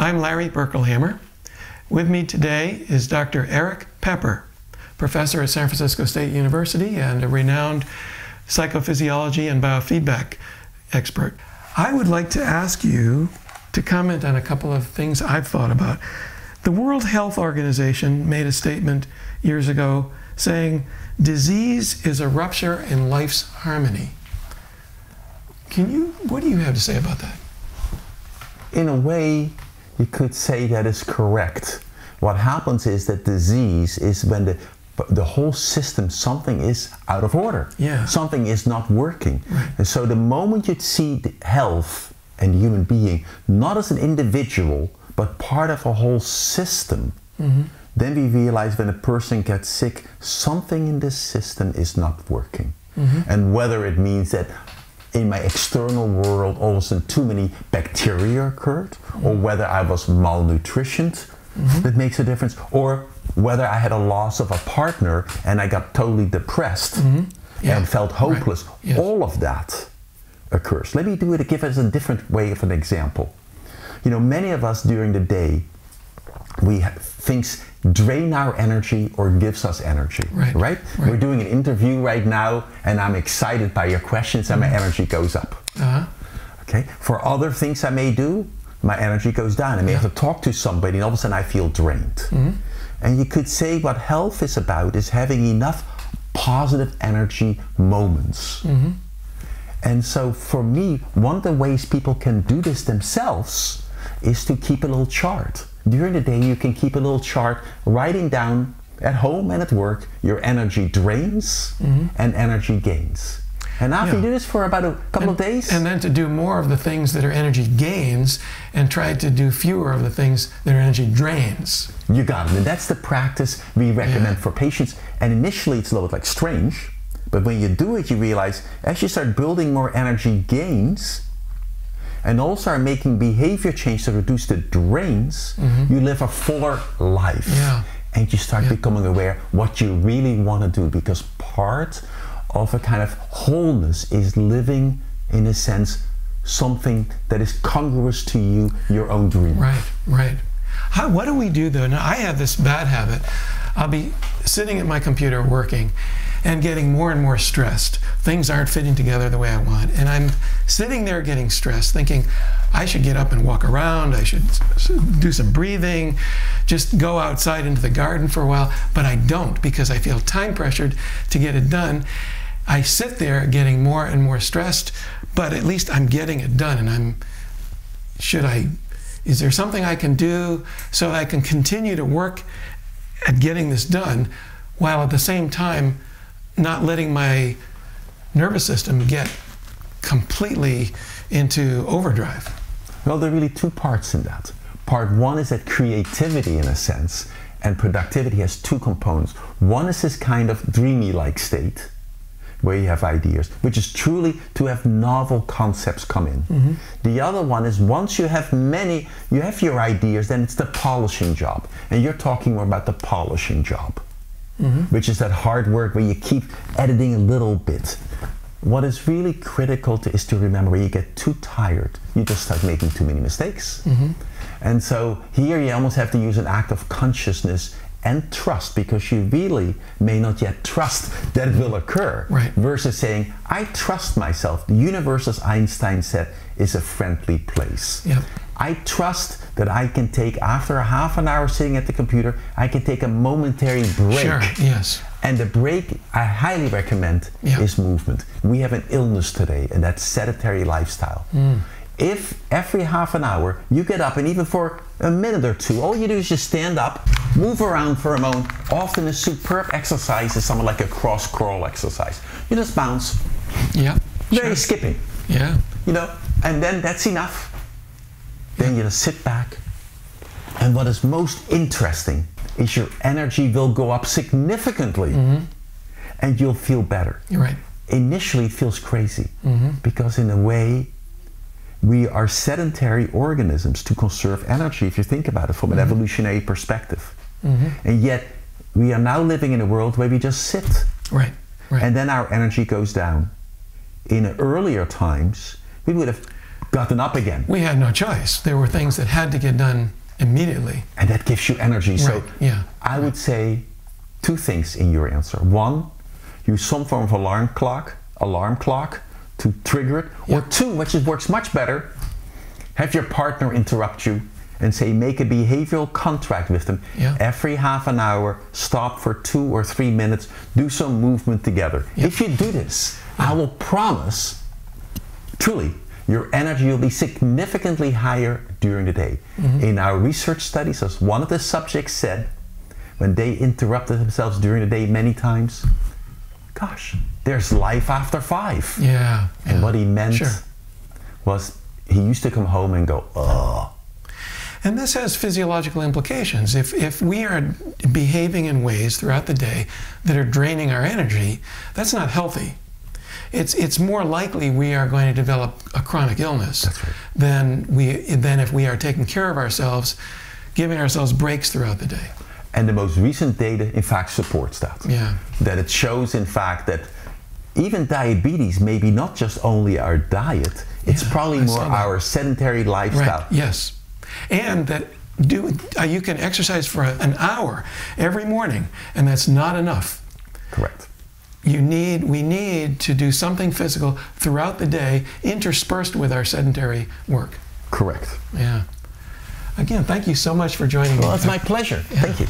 I'm Larry Berkelhammer. With me today is Dr. Erik Peper, professor at San Francisco State University and a renowned psychophysiology and biofeedback expert. I would like to ask you to comment on a couple of things I've thought about. The World Health Organization made a statement years ago saying, disease is a rupture in life's harmony. What do you have to say about that? In a way, you could say that is correct. What happens is that disease is when the whole system, something is out of order. Yeah. Something is not working. Right. And so the moment you see the health and the human being, not as an individual, but part of a whole system, then we realize when a person gets sick, something in this system is not working. And whether it means that in my external world all of a sudden too many bacteria occurred, or whether I was malnutritioned, that makes a difference, or whether I had a loss of a partner and I got totally depressed and felt hopeless. Right. Yes. All of that occurs. Let me give us a different way of an example. You know, many of us during the day, things drain our energy or gives us energy, right? We're doing an interview right now and I'm excited by your questions and my energy goes up. Okay. For other things I may do, my energy goes down. I may have to talk to somebody and all of a sudden I feel drained. And you could say what health is about is having enough positive energy moments. And so for me, one of the ways people can do this themselves is to keep a little chart. During the day, you can keep a little chart, writing down at home and at work your energy drains and energy gains. And after you do this for about a couple of days. And then to do more of the things that are energy gains and try to do fewer of the things that are energy drains. You got it. And that's the practice we recommend for patients. And initially it's a little bit like strange, but when you do it, you realize as you start building more energy gains, and also are making behavior change to reduce the drains, you live a fuller life. And you start becoming aware what you really want to do, because part of a kind of wholeness is living, in a sense, something that is congruous to you, your own dream. Right. What do we do though? Now I have this bad habit. I'll be sitting at my computer working and getting more and more stressed. Things aren't fitting together the way I want. And I'm sitting there getting stressed, thinking I should get up and walk around, I should do some breathing, just go outside into the garden for a while, but I don't, because I feel time pressured to get it done. I sit there getting more and more stressed, but at least I'm getting it done. And is there something I can do so I can continue to work at getting this done, while at the same time not letting my nervous system get completely into overdrive? Well, there are really two parts in that. Part one is that creativity, in a sense, and productivity has two components. One is this kind of dreamy-like state, where you have ideas, which is truly to have novel concepts come in. The other one is once you have your ideas, then it's the polishing job. And you're talking more about the polishing job, which is that hard work where you keep editing a little bit. What is really critical is to remember, when you get too tired, you just start making too many mistakes. And so here you almost have to use an act of consciousness and trust, because you really may not yet trust that it will occur, versus saying, I trust myself. The universe, as Einstein said, is a friendly place. I trust that I can take, after a half an hour sitting at the computer, I can take a momentary break. And the break I highly recommend is movement. We have an illness today, and that's sedentary lifestyle. If every half an hour you get up, and even for a minute or two, all you do is just stand up, move around for a moment. Often a superb exercise is something like a cross crawl exercise. You just bounce. Very skipping. You know, and then that's enough. Then you just sit back. And what is most interesting is your energy will go up significantly, and you'll feel better. Initially it feels crazy, because in a way we are sedentary organisms to conserve energy, if you think about it from an evolutionary perspective. And yet we are now living in a world where we just sit. And then our energy goes down. In earlier times, we would have gotten up again. We had no choice. There were things that had to get done immediately. And that gives you energy. Right. So Yeah. I would say two things in your answer. One, use some form of alarm clock to trigger it. Yeah. Or two, which works much better, have your partner interrupt you and say, make a behavioral contract with them. Yeah. Every half an hour, stop for 2 or 3 minutes, do some movement together. Yeah. If you do this, I will promise, truly, your energy will be significantly higher during the day. In our research studies, as one of the subjects said, when they interrupted themselves during the day many times, gosh, there's life after 5. Yeah. And what he meant Sure. was he used to come home and go, ugh. And this has physiological implications. If we are behaving in ways throughout the day that are draining our energy, that's not healthy. It's more likely we are going to develop a chronic illness than if we are taking care of ourselves, giving ourselves breaks throughout the day. And the most recent data, in fact, supports that. Yeah. That it shows, in fact, that even diabetes may be not just only our diet, it's probably more our sedentary lifestyle. Right. Yes. And that you can exercise for an hour every morning, and that's not enough. Correct. We need to do something physical throughout the day, interspersed with our sedentary work. Correct. Yeah. Again, thank you so much for joining me. Well, it's my pleasure. Yeah. Thank you.